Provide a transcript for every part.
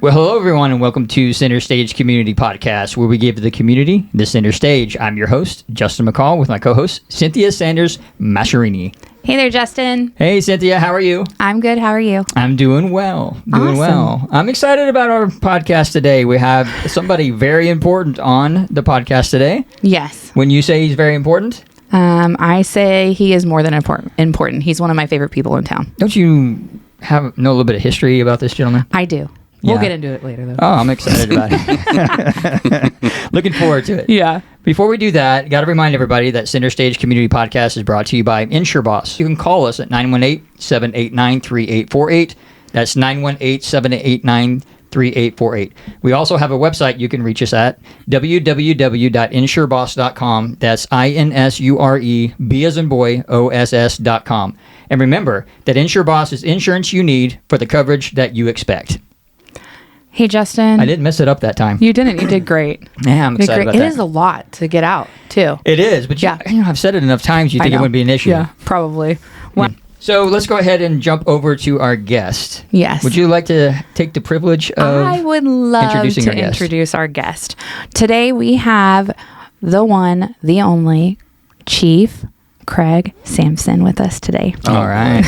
Well, hello, everyone, and welcome to Center Stage Community Podcast, where we give the community the center stage. I'm your host, Justin McCall, with my co-host, Cynthia Sanders Mascharini. Hey there, Justin. Hey, Cynthia. How are you? I'm good. How are you? I'm doing well. Awesome. I'm excited about our podcast today. We have somebody very important on the podcast today. Yes. When you say he's very important? I say he is more than important. He's one of my favorite people in town. Don't you know a little bit of history about this gentleman? I do. We'll get into it later, though. Oh, I'm excited about it. Looking forward to it. Yeah. Before we do that, got to remind everybody that Center Stage Community Podcast is brought to you by InsureBoss. You can call us at 918-789-3848. That's 918-789-3848. We also have a website you can reach us at, www.insureboss.com. That's INSURE, B as in boy, OSS.com. And remember that InsureBoss is insurance you need for the coverage that you expect. Hey, Justin. I didn't mess it up that time. You didn't. You did great. Yeah, I'm excited about that. It is a lot to get out, too. It is, but I've said it enough times you think it wouldn't be an issue. Yeah, probably. Well, So let's go ahead and jump over to our guest. Yes. Would you like to take the privilege of I would love to introduce our guest. Today we have the one, the only, Chief Craig Sampson with us today. All right.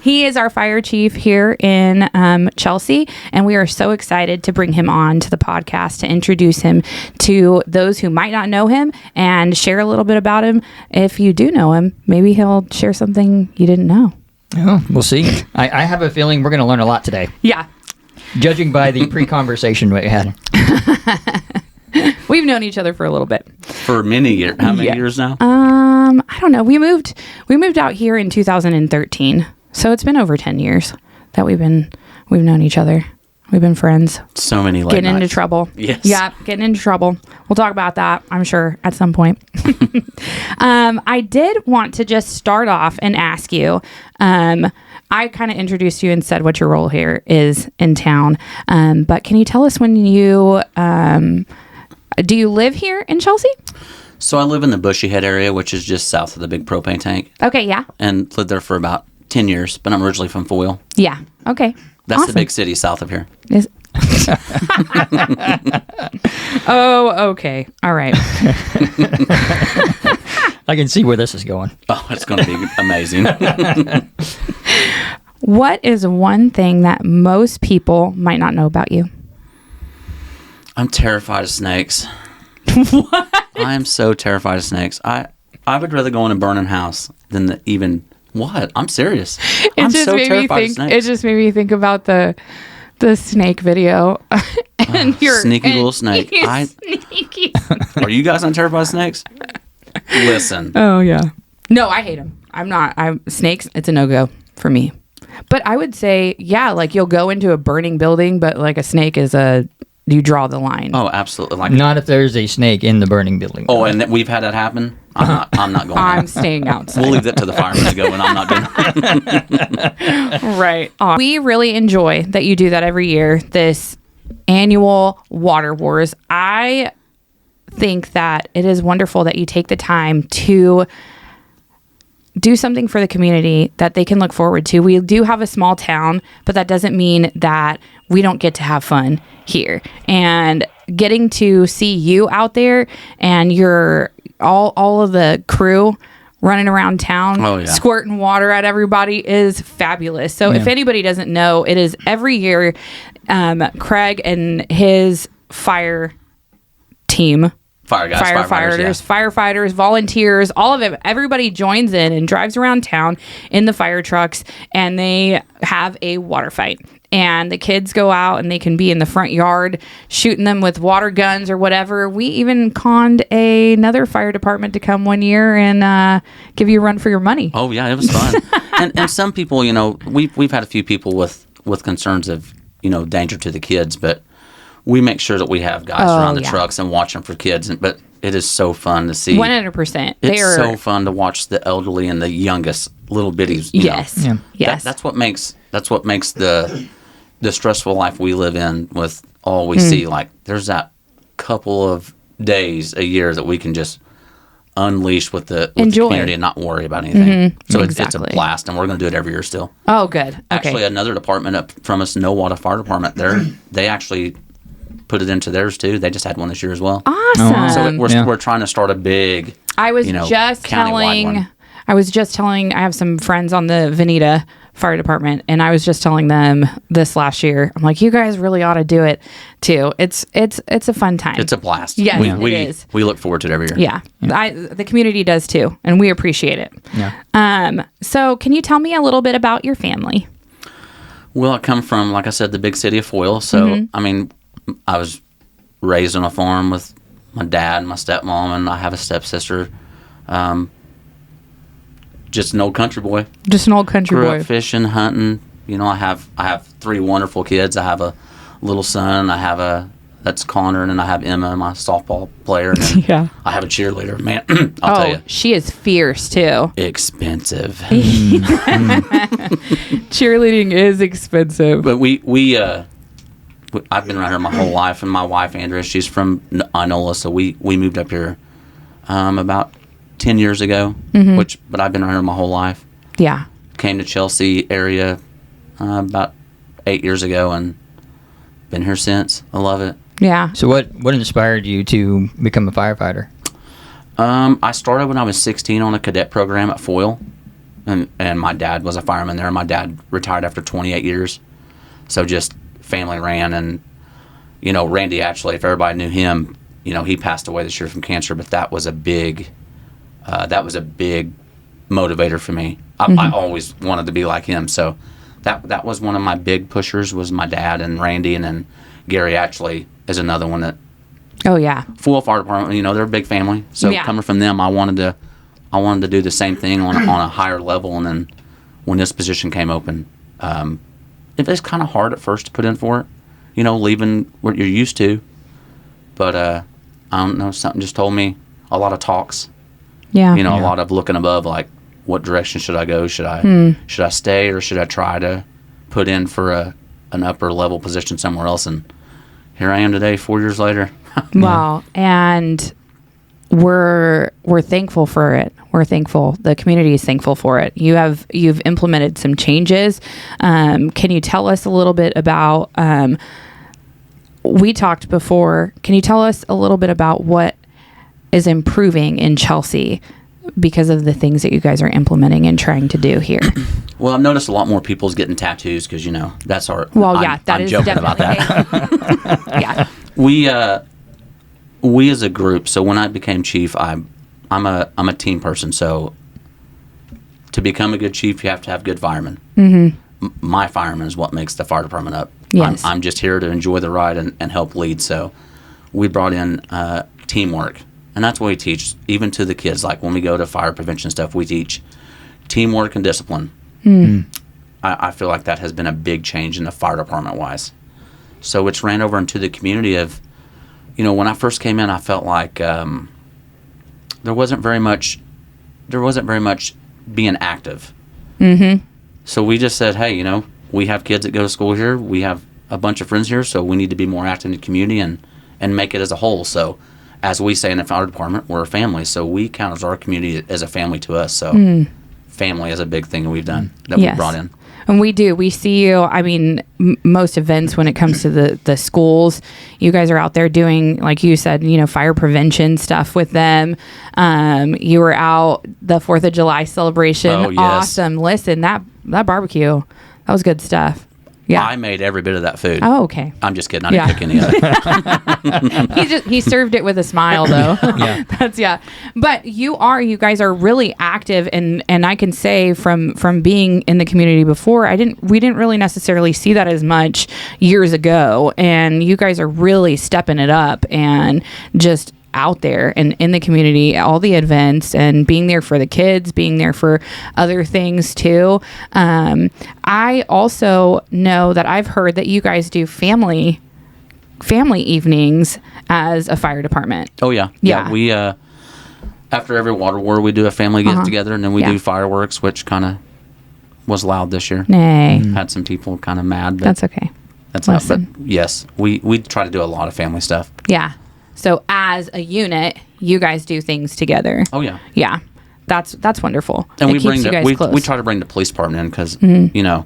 He is our fire chief here in Chelsea, and we are so excited to bring him on to the podcast to introduce him to those who might not know him and share a little bit about him. If you do know him, maybe he'll share something you didn't know. Oh, we'll see. I have a feeling we're going to learn a lot today. Yeah. Judging by the pre-conversation we had. We've known each other for a little bit. For many years. How many years now? I don't know. We moved out here in 2013. So it's been over 10 years that we've known each other. We've been friends. So many late Getting nights. into trouble. Yes. Yeah, getting into trouble. We'll talk about that, I'm sure, at some point. I did want to just start off and ask you, I kind of introduced you and said what your role here is in town. But can you tell us when you, do you live here in Chelsea? So I live in the Bushy Head area, which is just south of the big propane tank. Okay, yeah. And lived there for about 10 years, but I'm originally from Foyle. Yeah, okay. That's awesome. the big city south of here. Oh, okay. All right. I can see where this is going. Oh, it's going to be amazing. What is one thing that most people might not know about you? I'm terrified of snakes. What? I am so terrified of snakes. I would rather go in a burning house than even... What? I'm serious. I'm so terrified of snakes. It just made me think about the snake video. And your sneaky little snake. Sneaky. Are you guys not terrified of snakes? Listen. Oh yeah. No, I hate them. I'm not. Snakes. It's a no-go for me. But I would say, yeah, like you'll go into a burning building, but like a snake is you draw the line. Oh, absolutely. Like Not if there's a snake in the burning building. Oh, and we've had that happen. I'm not going. I'm staying outside. We'll leave that to the firemen to go, and I'm not doing that. Right. We really enjoy that you do that every year, this annual Water Wars. I think that it is wonderful that you take the time to do something for the community that they can look forward to. We do have a small town, but that doesn't mean that we don't get to have fun here. And getting to see you out there and your all of the crew running around town, squirting water at everybody is fabulous. So if anybody doesn't know, it is every year Craig and his fire team, firefighters, volunteers, all of it, everybody joins in and drives around town in the fire trucks, and they have a water fight. And the kids go out and they can be in the front yard shooting them with water guns or whatever. We even conned another fire department to come one year and give you a run for your money. Oh yeah, it was fun. and some people, we've had a few people with concerns of danger to the kids, but we make sure that we have guys around the trucks and watch them for kids. But it is so fun to see. 100%. It's so fun to watch the elderly and the youngest little bitties. Yes. You know. Yes. That's what makes the stressful life we live in with all we see. Like there's that couple of days a year that we can just unleash with the Enjoy. community and not worry about anything. So it's a Exactly. blast, and we're going to do it every year still. Oh, good. Okay. Actually, another department up from us, Nowata Fire Department, they actually put it into theirs too. They just had one this year as well. Awesome. So we're trying to start a big, I was just countywide one. telling, I have some friends on the Veneta Fire Department, and I was just telling them this last year. I'm like, you guys really ought to do it too. It's a fun time. It's a blast. Yes, it is. We look forward to it every year. Yeah. The community does too, and we appreciate it. Yeah. So can you tell me a little bit about your family? Well, I come from, like I said, the big city of Foyle. So, I mean, I was raised on a farm with my dad and my stepmom, and I have a stepsister. Just an old country boy. Just an old country Grew boy. up fishing, hunting. You know, I have 3 wonderful kids. I have a little son. That's Connor, and then I have Emma, my softball player. And then Yeah. I have a cheerleader. Man, I'll tell you, she is fierce too. expensive. Cheerleading is expensive. But I've been around here my whole life, and my wife Andrea, she's from Inola, so we moved up here about 10 years ago. But I've been around here my whole life. Yeah. Came to Chelsea area about 8 years ago, and been here since. I love it. Yeah. So what inspired you to become a firefighter? I started when I was 16 on a cadet program at Foyle, and my dad was a fireman there. My dad retired after 28 years, so just family ran. And Randy, actually, if everybody knew him, he passed away this year from cancer. But that was a big motivator for me. I always wanted to be like him, so that was one of my big pushers, was my dad and Randy, and then Gary actually is another one that. Oh yeah. Foyle Fire Department, they're a big family. So Yeah. coming from them, I wanted to do the same thing on a higher level. And then when this position came open, it was kind of hard at first to put in for it, leaving what you're used to. But I don't know, something just told me, a lot of talks, Yeah. a lot of looking above, like, what direction should I go? Should I stay, or should I try to put in for an upper level position somewhere else? And here I am today, 4 years later. Wow. And we're thankful for it. We're thankful. The community is thankful for it. You've implemented some changes. Can you tell us a little bit about, we talked before, can you tell us a little bit about what is improving in Chelsea because of the things that you guys are implementing and trying to do here? Well, I've noticed a lot more people's getting tattoos because, that's our. Well, yeah, I'm is joking definitely. about that. Yeah. We as a group. So when I became chief, I'm a team person. So to become a good chief, you have to have good firemen. My fireman is what makes the fire department up. Yes. I'm just here to enjoy the ride and help lead. So we brought in teamwork, and that's what we teach even to the kids. Like when we go to fire prevention stuff, we teach teamwork and discipline. I feel like that has been a big change in the fire department wise. So it's ran over into the community of, when I first came in, I felt like there wasn't very much being active. So we just said, hey, we have kids that go to school here. We have a bunch of friends here, so we need to be more active in the community and make it as a whole. So as we say in the fire department, we're a family. So we count as our community as a family to us. So family is a big thing that we've done, that we brought in. And we do. We see you. I mean, most events when it comes to the schools, you guys are out there doing, like you said, fire prevention stuff with them. You were out the 4th of July celebration. Oh, yes. Awesome. Listen, that barbecue, that was good stuff. Yeah. I made every bit of that food. Oh, okay. I'm just kidding. I didn't cook any of it. He served it with a smile though. Yeah. But you guys are really active, and I can say from being in the community before, we didn't really necessarily see that as much years ago, and you guys are really stepping it up and just out there and in the community, all the events, and being there for the kids, being there for other things too. I also know that I've heard that you guys do family evenings as a fire department. Oh yeah. We after every water war, we do a family get together, and then we do fireworks, which kind of was loud this year. Nay. Had some people kind of mad, but That's okay. that's not. But yes, we try to do a lot of family stuff. Yeah. So as a unit, you guys do things together. Oh yeah. Yeah. That's wonderful. And it we keeps bring you guys we close. try to bring the police department in because you know,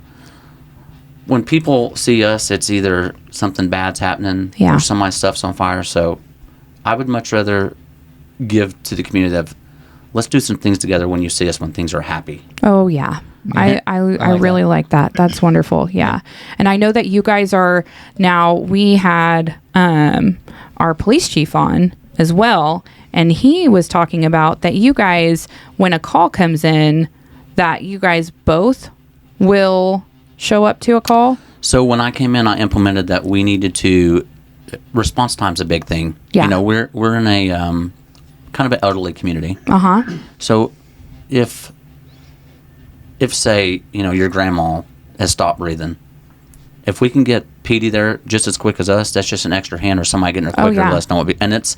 when people see us, it's either something bad's happening Yeah. or somebody's stuff's on fire. So I would much rather give to the community of let's do some things together when you see us when things are happy. Oh yeah. I really like that. That's wonderful. Yeah. And I know that you guys are now, we had our police chief on as well, and he was talking about that you guys, when a call comes in, that you guys both will show up to a call. So when I came in, I implemented that we needed to response time's a big thing. Yeah. You know, we're in a kind of an elderly community. Uh-huh. So if say, you know, your grandma has stopped breathing, if we can get PD there just as quick as us, that's just an extra hand or somebody getting there quicker. yeah. Let us know and it's,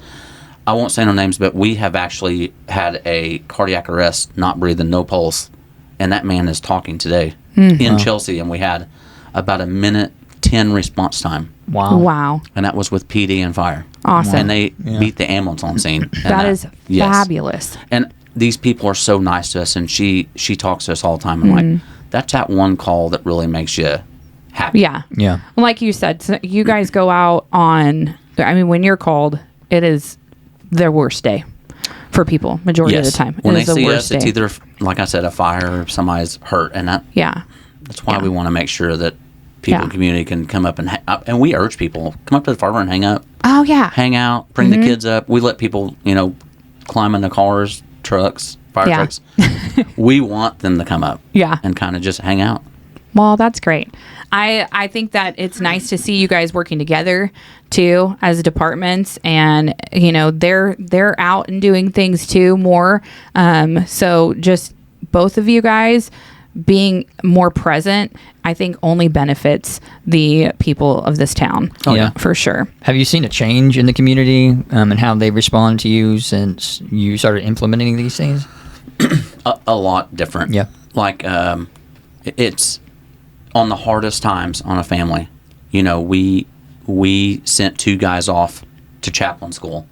I won't say no names, but we have actually had a cardiac arrest, not breathing, no pulse, and that man is talking today in Chelsea, and we had about 1:10 response time. Wow. And that was with PD and fire. Awesome. And they beat the ambulance on scene. And That is yes. fabulous. And these people are so nice to us, and she talks to us all the time. And like, that's that one call that really makes you happy. Yeah. Yeah. Like you said, so you guys go out on, I mean, when you're called, it is their worst day for people majority of the time. When it they is the see worst us, it's day. either, like I said, a fire or somebody's hurt. And that's why we want to make sure that people in the community can come up and we urge people, come up to the fire and hang up. Oh, yeah. Hang out, bring the kids up. We let people, you know, climb in the cars, trucks, fire trucks. We want them to come up and kind of just hang out. Well, that's great. I think that it's nice to see you guys working together too as departments, and you know they're out and doing things too more. So just both of you guys being more present, I think only benefits the people of this town. Oh, yeah. For sure. Have you seen a change in the community and how they respond to you since you started implementing these things? A lot different. Yeah. Like it's on the hardest times on a family. You know, we sent 2 guys off to chaplain school.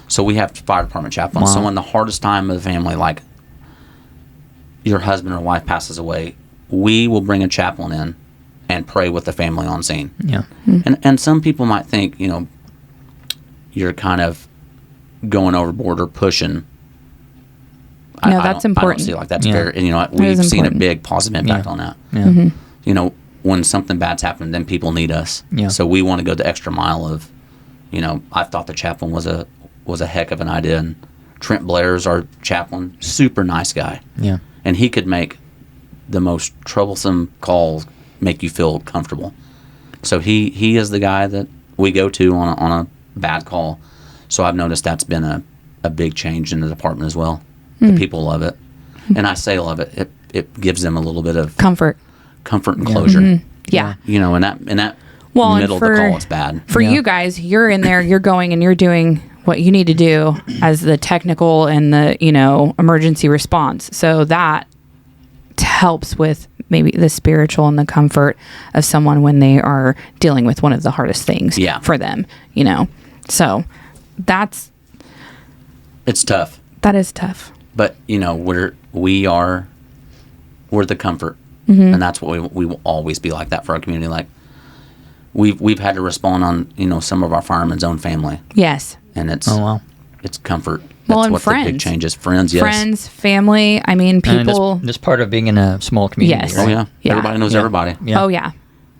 So we have fire department chaplains. Wow. So on the hardest time of the family, like your husband or wife passes away, we will bring a chaplain in and pray with the family on scene. Yeah. And some people might think, you know, you're kind of going overboard or pushing. No, that's important. I don't see it like that's Yeah. very, you know, is we've seen a important. big positive impact on that. Yeah. You know, when something bad's happening, then people need us. Yeah. So we want to go the extra mile of, you know, I thought the chaplain was a heck of an idea. And Trent Blair's our chaplain, super nice guy. Yeah. And he could make the most troublesome calls make you feel comfortable. So he is the guy that we go to on a bad call. So I've noticed that's been a big change in the department as well. The people love it. And I say love it. It gives them a little bit of Comfort. and closure. Yeah. You know, in that Well, and middle of the call, it's bad. For you guys, you're in there, you're going and you're doing what you need to do as the technical and the, you know, emergency response. So that helps with maybe the spiritual and the comfort of someone when they are dealing with one of the hardest things for them, you know. So it's tough. That is tough. But, you know, we're the comfort. And that's what we will always be like that for our community. Like we've had to respond on, you know, some of our firemen's own family. Yes. And it's it's comfort. Well, That's and what friends. the big change is. Friends, yes. Friends, family. I mean, people. And that's part of being in a small community. Yes. Right? Oh yeah. Yeah. Everybody knows everybody. Yeah. Oh yeah.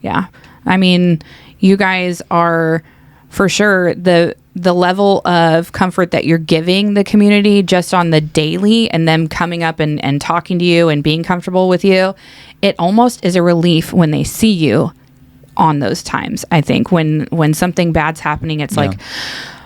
Yeah. I mean, you guys are for sure the level of comfort that you're giving the community just on the daily, and them coming up and talking to you and being comfortable with you. It almost is a relief when they see you on those times. I think when something bad's happening, it's like,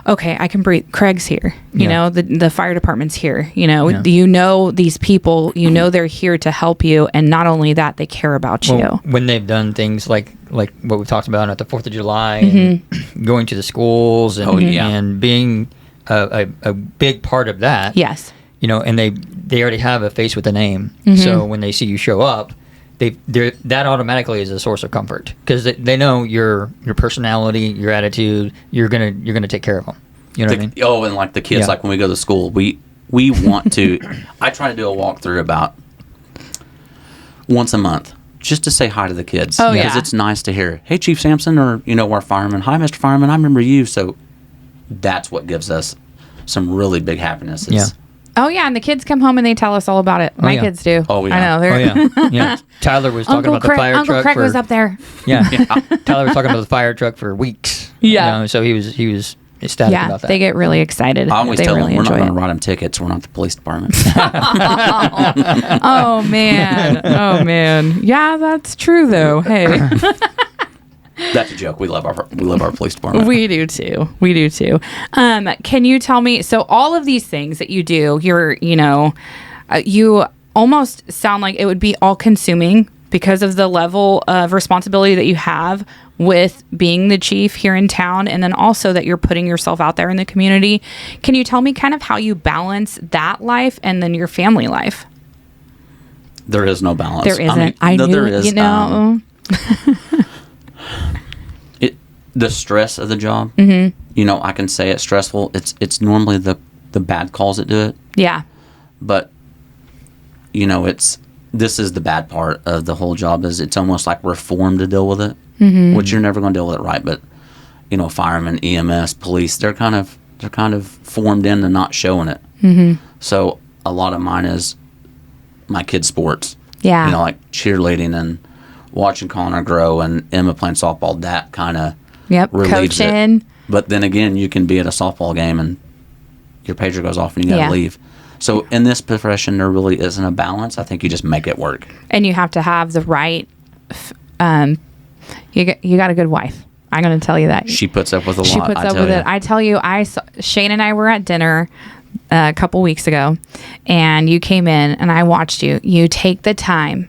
okay, I can breathe. Craig's here. You know, the fire department's here. You know, you know these people. You know they're here to help you, and not only that, they care about you. When they've done things like what we talked about at the 4th of July, and going to the schools, and and being a big part of that. Yes. You know, and they already have a face with a name, so when they see you show up, that automatically is a source of comfort because they know your personality, your attitude. You're gonna take care of them. You know what I mean? Oh, and like the kids, like when we go to school, we want to. I try to do a walkthrough about once a month, just to say hi to the kids. Oh, because it's nice to hear, "Hey, Chief Sampson," or our fireman, "Hi, Mr. Fireman, I remember you." So that's what gives us some really big happiness. Oh yeah, and the kids come home and they tell us all about it. My kids do. Oh yeah. I know. Yeah. Tyler was talking Uncle about the fire Uncle truck. Craig was up there. Yeah. Tyler was talking about the fire truck for weeks. Yeah. So he was ecstatic about that. They get really excited. I always they tell really them we're not enjoy going to it. write them tickets. We're not the police department. Oh man. Yeah, that's true though. Hey. That's a joke. We love our police department. We do too. Can you tell me? So all of these things that you do, you almost sound like it would be all consuming because of the level of responsibility that you have with being the chief here in town, and then also that you're putting yourself out there in the community. Can you tell me kind of how you balance that life and then your family life? There is no balance. There isn't. I knew, there is, it. The stress of the job. Mm-hmm. I can say it's stressful. It's normally the bad calls that do it. Yeah. But this is the bad part of the whole job. Is it's almost like we're formed to deal with it, which you're never going to deal with it right. But firemen, EMS, police, they're kind of formed into not showing it. Mm-hmm. So a lot of mine is my kids' sports. Yeah. Like cheerleading and watching Connor grow and Emma playing softball. That kind of relieves coaching. it. But then again, you can be at a softball game and your pager goes off and you got to leave. So in this profession, there really isn't a balance. I think you just make it work. And you have to have the right. You got a good wife. I'm going to tell you that. She puts up with a lot. She puts up with it. I tell you, Shane and I were at dinner a couple weeks ago, and you came in, and I watched you. You take the time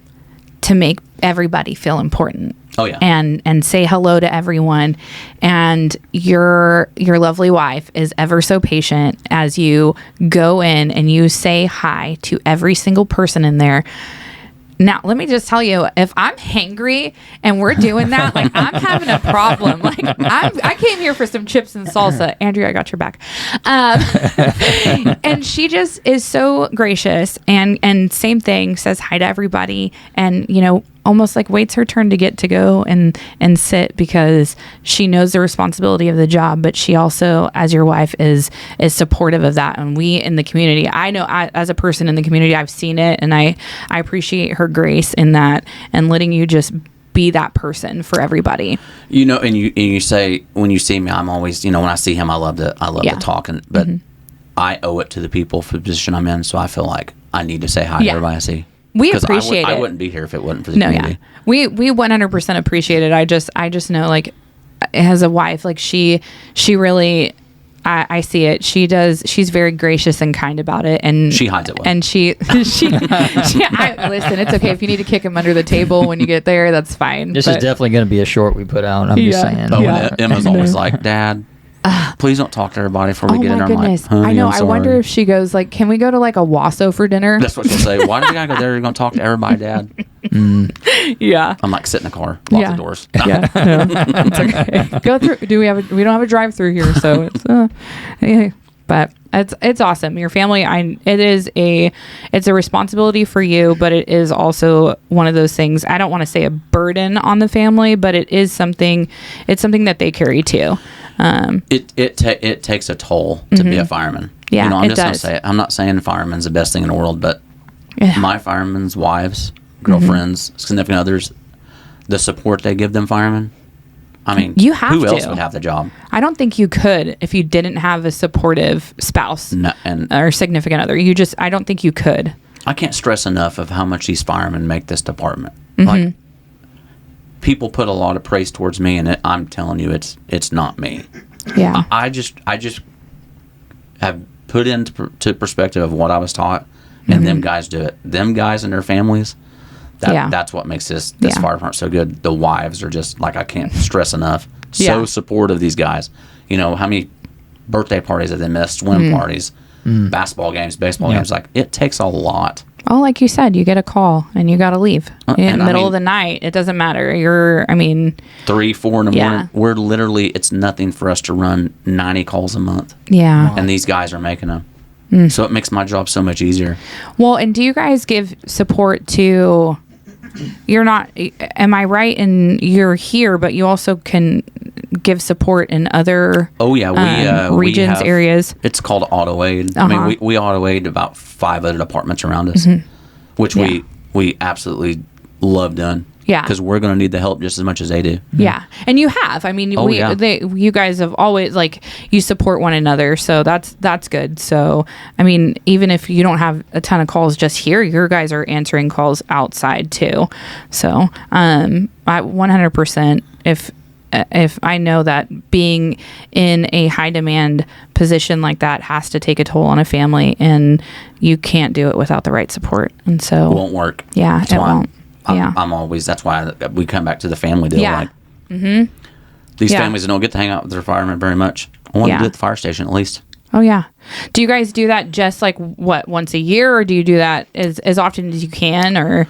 to make everybody feel important. Oh yeah. And say hello to everyone, and your lovely wife is ever so patient as you go in and you say hi to every single person in there. Now, let me just tell you, if I'm hangry and we're doing that, like I'm having a problem. Like I came here for some chips and salsa. Andrea, I got your back. And she just is so gracious and same thing, says hi to everybody, and almost like waits her turn to get to go and sit, because she knows the responsibility of the job, but she also, as your wife, is supportive of that. And we in the community, I know as a person in the community, I've seen it, and I appreciate her grace in that and letting you just be that person for everybody. And you say, when you see me, I'm always, when I see him, I love to talk, but I owe it to the people for the position I'm in, so I feel like I need to say hi to everybody I see. We appreciate it. I wouldn't be here if it wasn't for the community. Yeah. We 100% appreciate it. I just know, like, as a wife, like she really, I see it. She's very gracious and kind about it, and she hides it well. And she listen, it's okay if you need to kick him under the table when you get there. That's fine. This is definitely going to be a short we put out. I'm just saying. Oh, and Emma's always like, "Dad, please don't talk to everybody before we get in there." Goodness. I'm like, I know. I wonder if she goes like, "Can we go to like a Wasso for dinner?" That's what she'll say. Why do we gotta go there? You're gonna talk to everybody, Dad. Yeah. I'm like, sit in the car, lock the doors. Yeah. No, it's okay. Go through. We don't have a drive-through here, so it's yeah. But it's awesome. Your family, it's a responsibility for you, but it is also one of those things. I don't want to say a burden on the family, but it is something. It's something that they carry too. It takes a toll to be a fireman. Yeah, I'm just gonna say it. I'm not saying fireman's the best thing in the world, but my firemen's wives, girlfriends, significant others, the support they give them firemen. I mean, you have who to. else would have the job? I don't think you could if you didn't have a supportive spouse or significant other. I don't think you could. I can't stress enough of how much these firemen make this department. Like, people put a lot of praise towards me, and I'm telling you, it's not me. Yeah. I just have put into perspective of what I was taught, and them guys do it. Them guys and their families. That's what makes this fire department so good. The wives are just like, I can't stress enough. So supportive of these guys. How many birthday parties have they missed? Swim parties, basketball games, baseball games. Like, it takes a lot Oh, like you said, you get a call and you got to leave in the middle of the night. It doesn't matter. 3, 4 in the Yeah. morning. We're literally, it's nothing for us to run 90 calls a month. Yeah. And these guys are making them. So it makes my job so much easier. Well, and do you guys give support to, you're not, am I right? And you're here, but you also can give support in other Oh yeah, regions, we have, areas. It's called auto aid. I mean, we auto aid about 5 other departments around us, which we absolutely love doing. Yeah. Because we're going to need the help just as much as they do. Yeah. And you have. I mean, you guys have always, like, you support one another. So that's good. So, I mean, even if you don't have a ton of calls just here, your guys are answering calls outside too. So, I 100%, if I know that being in a high demand position like that has to take a toll on a family, and you can't do it without the right support. And so It won't work. Yeah, That's it why won't. Yeah. I'm always, that's why we come back to the family deal. Yeah. Like, these Yeah. families that don't get to hang out with their firemen very much. I want to do it at the fire station at least. Oh yeah. Do you guys do that just like once a year, or do you do that as often as you can, or?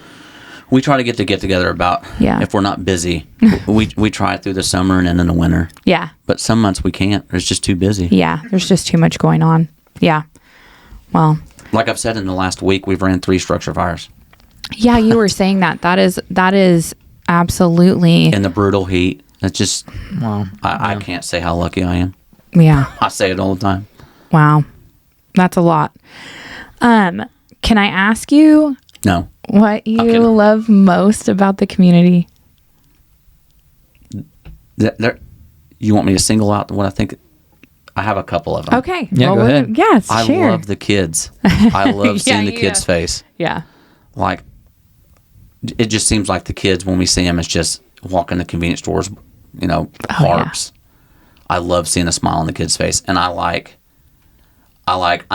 We try to get together about, if we're not busy. we try it through the summer and then in the winter. Yeah. But some months we can't. It's just too busy. Yeah. There's just too much going on. Yeah. Well. Like I've said, in the last week, we've ran 3 structure fires. Yeah, you were saying that. That is absolutely. In the brutal heat. It's just, Wow. I can't say how lucky I am. Yeah. I say it all the time. Wow. That's a lot. Can I ask you No. what you love most about the community? You want me to single out what I think? I have a couple of them. Okay. Yeah, go ahead. Yes, I share. love the kids. I love seeing the kids' face. Yeah. Like, it just seems like the kids, when we see them, it's just walking the convenience stores, parks. I love seeing a smile on the kid's face. And I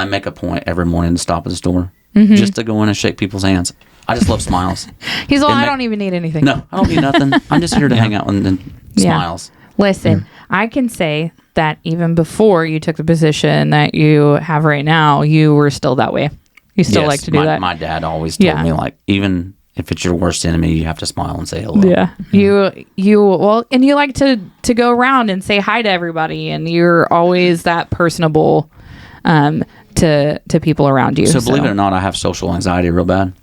make a point every morning to stop at the store just to go in and shake people's hands. I just love smiles. He's like, I don't even need anything. No, I don't need nothing. I'm just here to hang out and smiles. Listen, I can say that even before you took the position that you have right now, you were still that way. You still like to do that. My dad always told me, like, even if it's your worst enemy, you have to smile and say hello. Yeah. You and you like to go around and say hi to everybody, and you're always that personable to people around you. So believe it or not, I have social anxiety real bad.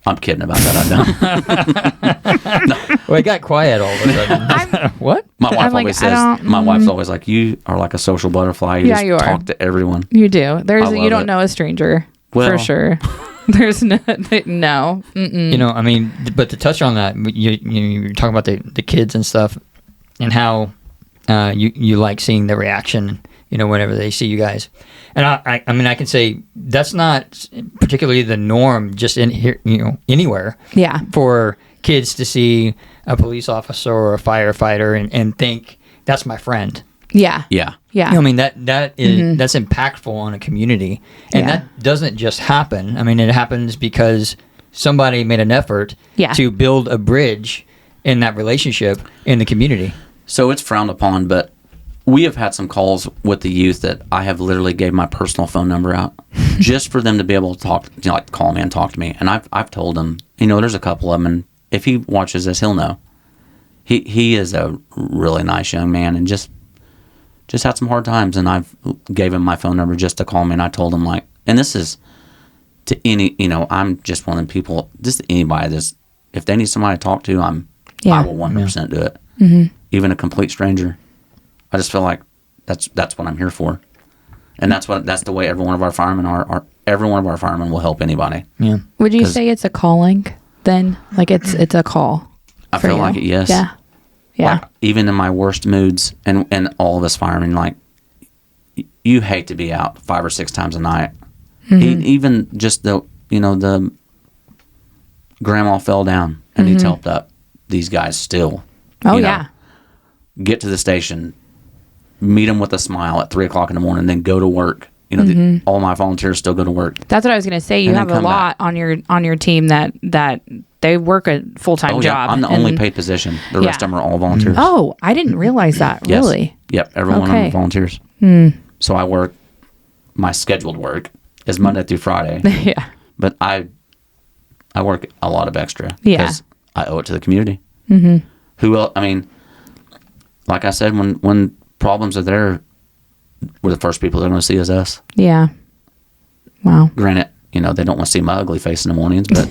I'm kidding about that. I don't. No. Well, it got quiet all of a sudden. What? My wife always says. My wife's always like, "You are like a social butterfly. You just talk to everyone." You do. You don't it. know a stranger for Well, sure. There's no. Mm-mm. I mean, but to touch on that, you're talking about the kids and stuff, and how you like seeing the reaction, whenever they see you guys. And I mean, I can say that's not particularly the norm just in here, anywhere. Yeah. For kids to see a police officer or a firefighter and think that's my friend. Yeah. Yeah. Yeah. I mean, that is that's impactful on a community, and that doesn't just happen. I mean, it happens because somebody made an effort to build a bridge in that relationship in the community. So it's frowned upon, but we have had some calls with the youth that I have literally gave my personal phone number out just for them to be able to talk, like call me and talk to me. And I've told them, there's a couple of them, and if he watches this, he'll know. He is a really nice young man, and just had some hard times, and I've gave him my phone number just to call me, and I told him, like, and this is to any, I'm just one of them people, just anybody that's, if they need somebody to talk to, I will 100% do it. Mm-hmm. Even a complete stranger. I just feel like that's what I'm here for, and that's the way every one of our firemen are. Every one of our firemen will help anybody. Yeah. Would you say it's a calling then? Like it's a call. I feel like it. Yes. Yeah. Yeah. Like, even in my worst moods, and all of us firemen, like, you hate to be out 5 or 6 times a night. Mm-hmm. Even just the grandma fell down and needs helped up. These guys still. Oh yeah. Get to the station, meet them with a smile at 3:00 in the morning, then go to work. All my volunteers still go to work. That's what I was going to say. You have a lot on your team that they work a full-time job. I'm the only paid position. The rest of them are all volunteers. Oh, I didn't realize that. Yes. Really? Yep. Every one of them volunteers. So I work. My scheduled work is Monday through Friday. Yeah. But I work a lot of extra Yeah. because I owe it to the community. Mm-hmm. Who else? I mean, like I said, when problems are there, we're the first people that are going to see is us. Yeah. Wow. Granted, they don't want to see my ugly face in the mornings, but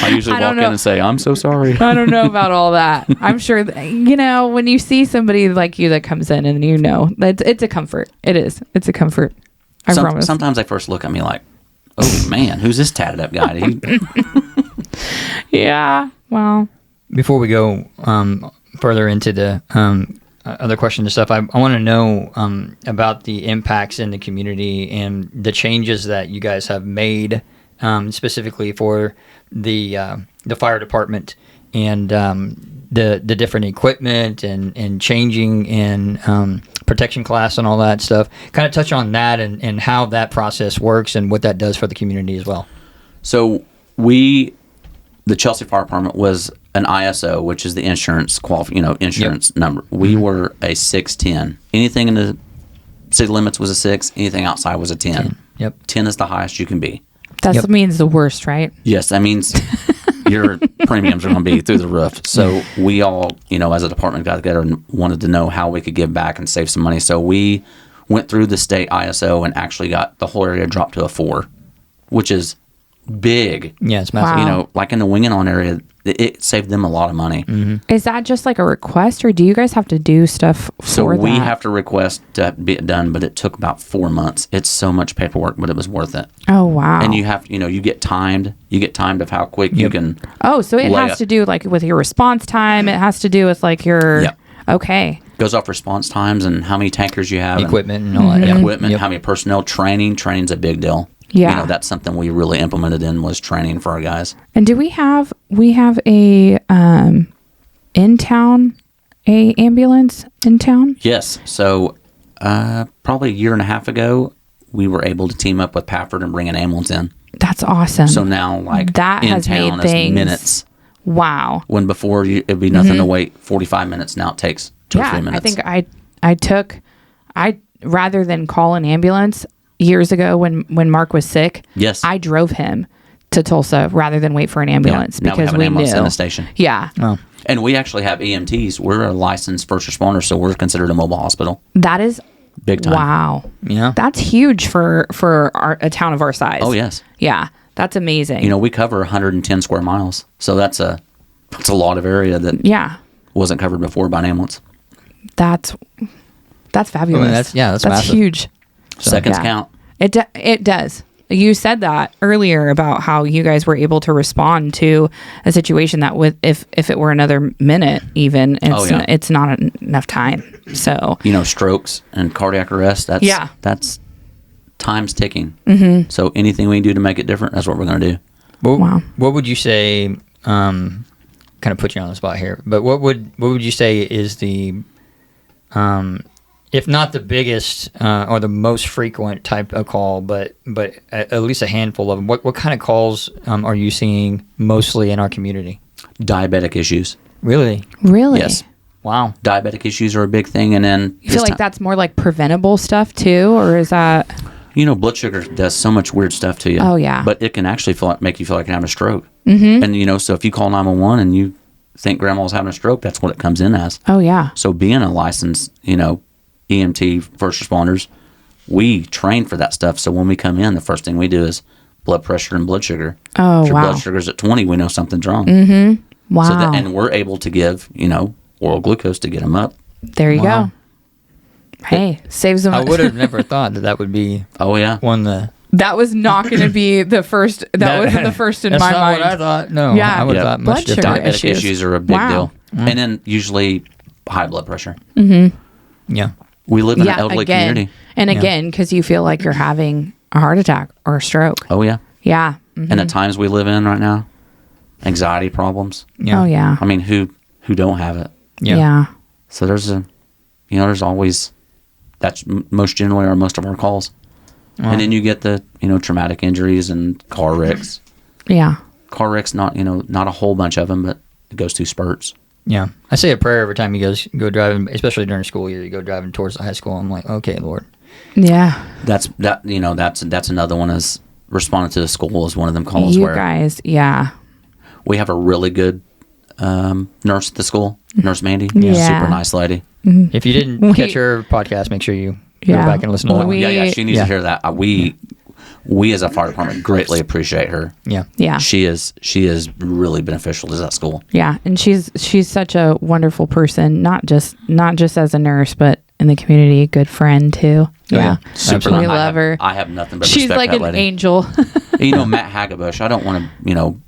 I usually walk in and say, "I'm so sorry." I don't know about all that. I'm sure when you see somebody like you that comes in and it's a comfort. It is. It's a comfort. I promise. Sometimes they first look at me like, "Oh man, who's this tatted up guy?" Yeah. Well, Before we go further into the other questions and stuff, I want to know about the impacts in the community and the changes that you guys have made specifically for the fire department and the different equipment and changing in protection class and all that stuff. Kind of touch on that and how that process works and what that does for the community as well. So the Chelsea Fire Department was an ISO, which is the insurance insurance number. We were a 610. Anything in the city limits was a 6. Anything outside was a 10. Yep. 10 is the highest you can be. that means the worst, right? Yes, that means your premiums are going to be through the roof. So we all, as a department, got together and wanted to know how we could give back and save some money. So we went through the state ISO and actually got the whole area dropped to a 4, which is big. Yeah, it's massive. Wow. Like in the Winganon area, it saved them a lot of money. Mm-hmm. Is that just like a request, or do you guys have to do stuff So for we that? have to request to be it done, but it took about 4 months. It's so much paperwork, but it was worth it. Oh, wow. And you have, you get timed. You get timed of how quick you can. Oh, so it lay has to do like with your response time. It has to do with like your. Yep. Okay. Goes off response times and how many tankers you have. Equipment and all that. And Yeah. equipment, Yep. how many personnel, training. Training's a big deal. Yeah. That's something we really implemented in was training for our guys. And do we have a in town ambulance in town? Yes. So probably a year and a half ago, we were able to team up with Pafford and bring an ambulance in. That's awesome. So now, like, That in has town made is things- minutes. Wow. When before it'd be nothing to wait 45 minutes. Now it takes 2 or 3 minutes. I think I rather than call an ambulance years ago when Mark was sick. Yes. I drove him to Tulsa rather than wait for an ambulance Now because we have an we ambulance knew. in the station. Yeah. Oh. And we actually have EMTs. We're a licensed first responder, so we're considered a mobile hospital. That is Big time. wow. Yeah. That's huge for a town of our size. Oh, yes. Yeah. That's amazing. We cover 110 square miles. So that's a lot of area that yeah. wasn't covered before by an ambulance. That's fabulous. that's that's massive. huge. Seconds Yeah. count. It does. You said that earlier about how you guys were able to respond to a situation that if it were another minute even, it's not enough time. So Strokes and cardiac arrest, that's time's ticking. Mm-hmm. So anything we can do to make it different, that's what we're going to do. What would you say, kind of put you on the spot here, but what would you say is the, if not the biggest or the most frequent type of call, but at least a handful of them, what kind of calls are you seeing mostly in our community? Diabetic issues. Really? Yes. Wow. Diabetic issues are a big thing. And then you feel like that's more like preventable stuff too, or is that? Blood sugar does so much weird stuff to you. Oh, yeah. But it can actually make you feel like you're having a stroke. Mm-hmm. And, so if you call 911 and you think grandma's having a stroke, that's what it comes in as. Oh, yeah. So being a licensed, EMT first responders, we train for that stuff. So when we come in, the first thing we do is blood pressure and blood sugar. Oh, if your wow. blood sugar's at 20, we know something's wrong. Mm-hmm. Wow. So and we're able to give, oral glucose to get them up. There you Wow. go. Hey, saves them. I would have never thought that would be Oh, yeah. one of the... That was not going to be the first. That wasn't the first in that's my not mind. what I thought. No, Yeah. I would have Yeah. thought much Blood sugar different. Diabetic issues are a big Wow. deal. And then usually high blood pressure. Yeah. We live in an elderly community. And again, because you feel like you're having a heart attack or a stroke. Oh, yeah. Yeah. Mhm. And the times we live in right now, anxiety problems. Yeah. Oh, yeah. I mean, who don't have it? Yeah. So there's there's always, that's most generally are most of our calls. Wow. And then you get the, traumatic injuries and car wrecks. Yeah. Car wrecks, not a whole bunch of them, but it goes through spurts. Yeah. I say a prayer every time you go driving, especially during school year. You go driving towards the high school. I'm like, okay, Lord, Yeah. That's another one, is responding to the school is one of them calls. You where guys, yeah. we have a really good nurse at the school, Nurse Mandy. Yeah. Super nice lady. If you didn't catch her podcast, make sure you go back and listen to that. She needs to hear that. We as a fire department greatly appreciate her. Yeah. She is really beneficial to that school. Yeah, and she's such a wonderful person, not just as a nurse, but in the community, good friend too. Yeah. Super. We love her. I have nothing but She's respect like for an that lady. angel. Matt Hagabush, I don't want to,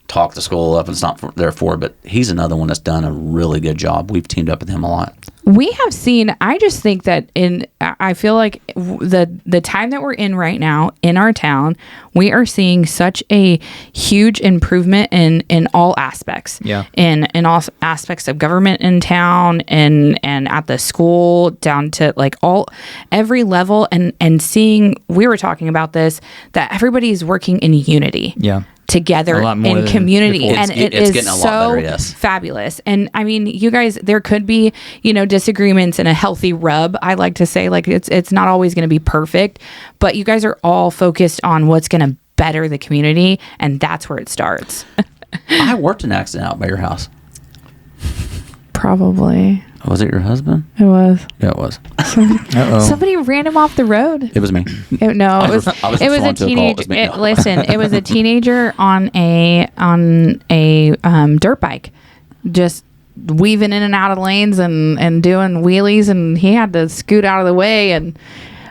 talk the school up. It's not there for, but he's another one that's done a really good job. We've teamed up with him a lot. We have seen, I just think that I feel like the time that we're in right now in our town, we are seeing such a huge improvement in all aspects. Yeah. In all aspects of government in town and at the school, down to like every level, and seeing, we were talking about this, that everybody's working in unity. Yeah. Together in community, and it is getting a lot so better, yes. fabulous. And I mean, you guys, there could be disagreements and a healthy rub. I like to say, like, it's not always going to be perfect, but you guys are all focused on what's going to better the community, and that's where it starts. I worked an accident out by your house. Probably. Was it your husband? It was. Yeah, it was. Somebody ran him off the road. It was me. It was a teenager. Listen, it was a teenager on a dirt bike, just weaving in and out of lanes and doing wheelies, and he had to scoot out of the way.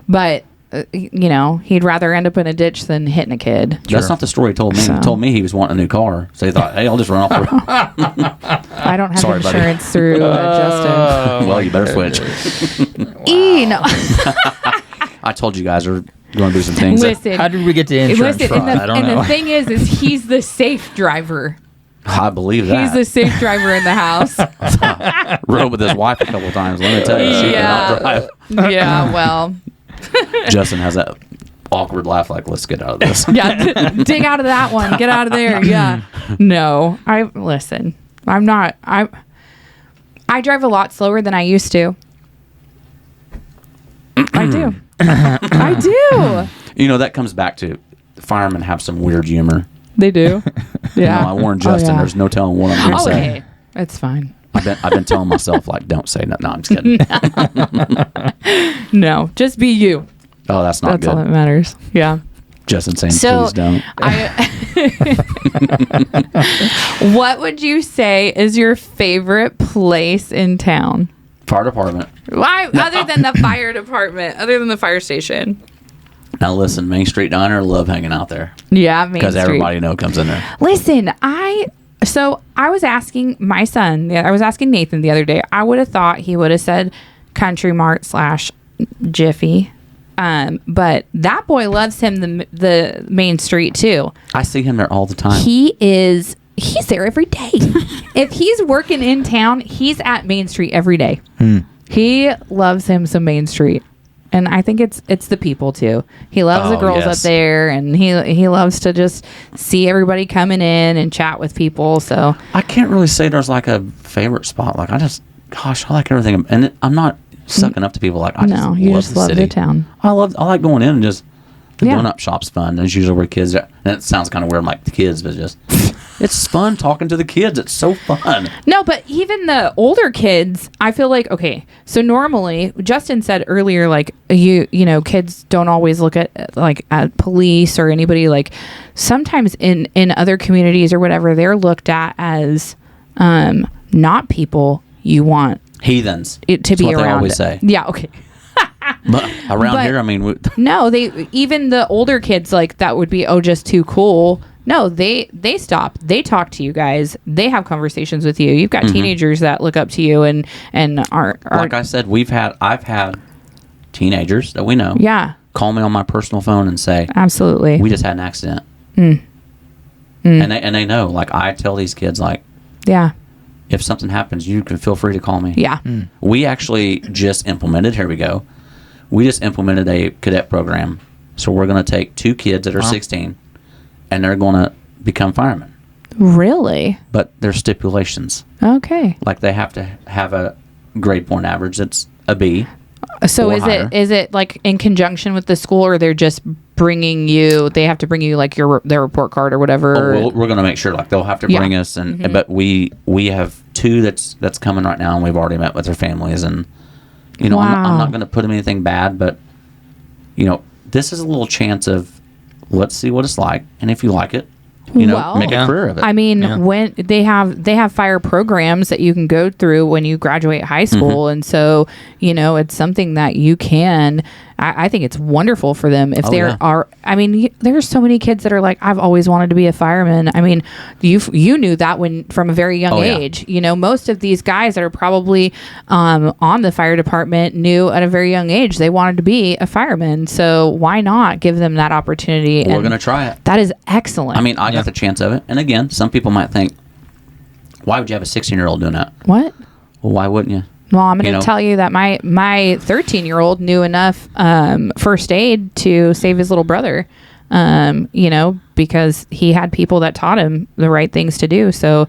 But he'd rather end up in a ditch than hitting a kid. That's not the story he told me. He told me he was wanting a new car, so he thought, "Hey, I'll just run off the road." I don't have Sorry, insurance buddy. through Justin. Well, you better switch. No. I told you guys are going to do some things. Listen, how did we get to insurance fraud? I don't know. The thing is he's the safe driver. I believe that. He's the safe driver in the house. Rode with his wife a couple of times. Let me tell you, she cannot drive. Yeah, well. Justin has that awkward laugh, like, let's get out of this. Yeah, dig out of that one. Get out of there. Yeah. No, I'm not. I drive a lot slower than I used to. I do. I do. That comes back to firemen have some weird humor. They do. Yeah. I warned Justin, there's no telling what I'm going to say. Okay. It's fine. I've been telling myself, like, don't say nothing. No, I'm just kidding. No, just be you. Oh, that's not good. That's all that matters. Yeah. Justin saying, please don't. What would you say is your favorite place in town? Fire department. Why? Other than the fire department, other than the fire station. Now listen, Main Street Diner, love hanging out there. Yeah, Main Street. Because everybody comes in there. Listen, I was asking my son, I was asking Nathan the other day, I would have thought he would have said Country Mart / Jiffy. But that boy loves him the Main Street too. I see him there all the time. He's there every day. If he's working in town, he's at Main Street every day. He loves him some Main Street. And I think it's the people too. He loves the girls up there, and he loves to just see everybody coming in and chat with people. So I can't really say there's like a favorite spot. Like I like everything, and I'm not sucking up to people. Like I just love the town. I like going in and just the donut shop's fun. That's usually where kids are. And it sounds kind of weird, like the kids, but just it's fun talking to the kids. It's so fun. No, but even the older kids, I feel like, okay, so normally Justin said earlier, like you know, kids don't always look at police or anybody. Like sometimes in other communities or whatever, they're looked at as not people you want heathens to be around. They always say. Yeah. Okay. But around here, I mean, no, even the older kids, like that would be just too cool. No, they stop. They talk to you guys. They have conversations with you. You've got teenagers that look up to you and are like I said, I've had teenagers that we know. Yeah. Call me on my personal phone and say, absolutely, we just had an accident. And they know. Like I tell these kids, like, yeah, if something happens, you can feel free to call me. Yeah. We actually just implemented. Here we go. We just implemented a cadet program. So we're going to take 2 kids that are 16, and they're going to become firemen. Really? But there's stipulations. Okay. Like they have to have a grade point average that's a B. So or higher. is it like in conjunction with the school, or they're just bringing you? They have to bring you like their report card or whatever. We're going to make sure like they'll have to bring us, and but we have 2 that's coming right now, and we've already met with their families, and I'm not going to put them anything bad, but this is a little chance of let's see what it's like, and if you like it, make a career of it. I mean, when they have fire programs that you can go through when you graduate high school, and so it's something that you can. I think it's wonderful for them if are. I mean, there are so many kids that are like, I've always wanted to be a fireman. I mean, you knew that from a very young age. Most of these guys that are probably on the fire department knew at a very young age they wanted to be a fireman. So why not give them that opportunity? We're going to try it. That is excellent. I mean, I got the chance of it, and again, some people might think, why would you have a 16-year-old doing that? What? Well, why wouldn't you? Well, I'm going to tell you that my 13-year-old knew enough first aid to save his little brother, because he had people that taught him the right things to do. So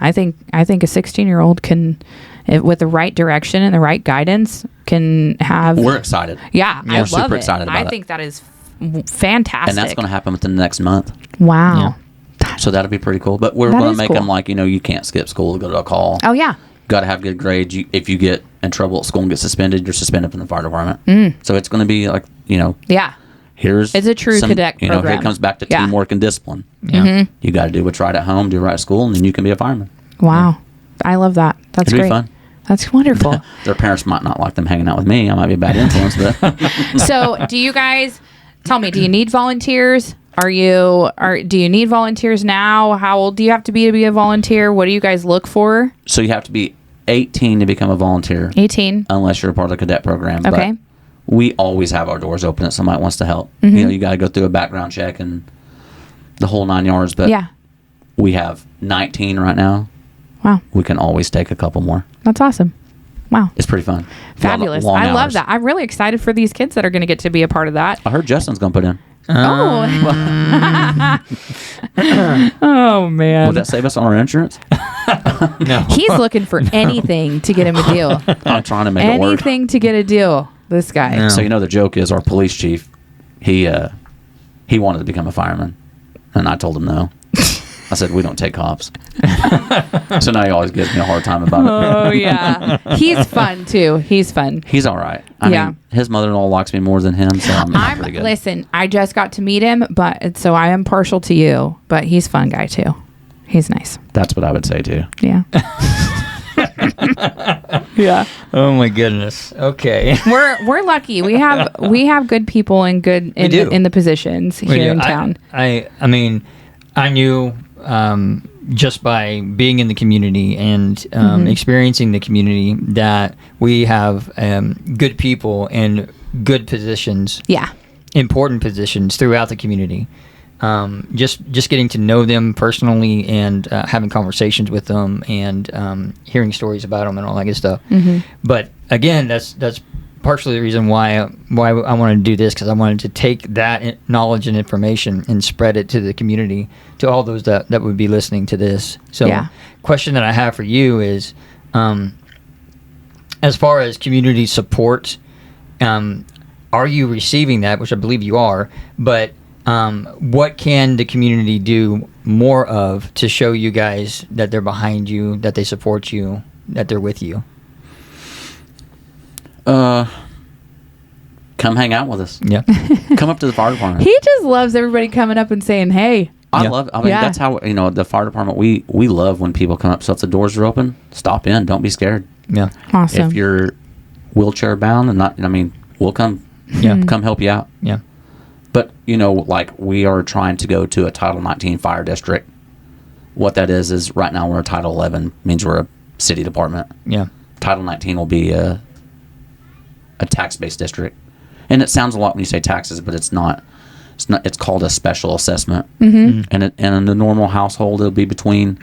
I think a 16-year-old can, with the right direction and the right guidance, can have. We're excited. Yeah, I we're love super it. excited about it. I think that is fantastic. And that's going to happen within the next month. Wow. Yeah. So that'll be pretty cool. But we're going to make them like, you can't skip school to go to a call. Oh, yeah. Got to have good grades. If you get in trouble at school and get suspended, you're suspended from the fire department. So it's going to be like, Yeah. Here's it's a true cadet program. Here it comes back to teamwork and discipline. Yeah. You got to do what's right at home, do right at school, and then you can be a fireman. Wow. I love that. That's It'd great. be fun. That's wonderful. Their parents might not like them hanging out with me. I might be a bad influence, but So, do you guys tell me? Do you need volunteers? Do you need volunteers now? How old do you have to be a volunteer? What do you guys look for? So you have to be 18 to become a volunteer. 18. Unless you're a part of the cadet program. Okay. But we always have our doors open if somebody wants to help. You got to go through a background check and the whole 9 yards. But we have 19 right now. Wow. We can always take a couple more. That's awesome. Wow. It's pretty fun. Fabulous. Long I love hours. that. I'm really excited for these kids that are going to get to be a part of that. I heard Justin's going to put in. Oh, man. Would that save us on our insurance? No. He's looking for anything to get him a deal. I'm trying to make it work. Anything to get a deal. This guy. No. So the joke is our police chief, he wanted to become a fireman, and I told him no. I said, we don't take cops. So now he always gives me a hard time about it. Oh, yeah. He's fun, too. He's fun. He's all right. I mean, his mother-in-law likes me more than him, so I'm pretty good. Listen, I just got to meet him, so I am partial to you, but he's a fun guy, too. He's nice. That's what I would say, too. Yeah. Yeah. Oh my goodness. Okay. We're lucky. We have good people and good in the positions here in town. I mean, I knew just by being in the community and experiencing the community that we have good people in good positions. Yeah. Important positions throughout the community. Just getting to know them personally and having conversations with them and hearing stories about them and all that good stuff. But again, that's partially the reason why I wanted to do this, because I wanted to take that knowledge and information and spread it to the community, to all those that would be listening to this. So, question that I have for you is, as far as community support, are you receiving that? Which I believe you are, but what can the community do more of to show you guys that they're behind you, that they support you, that they're with you? Come hang out with us. Yeah. Come up to the fire department. He just loves everybody coming up and saying, "Hey." I mean, that's how, the fire department, we love when people come up. So if the doors are open, stop in. Don't be scared. Yeah. Awesome. If you're wheelchair bound and we'll come help you out. Yeah. But, we are trying to go to a Title 19 fire district. What that is right now we're a Title 11, means we're a city department. Yeah. Title 19 will be a tax-based district. And it sounds a lot when you say taxes, but it's not. It's called a special assessment. And in the normal household, it'll be between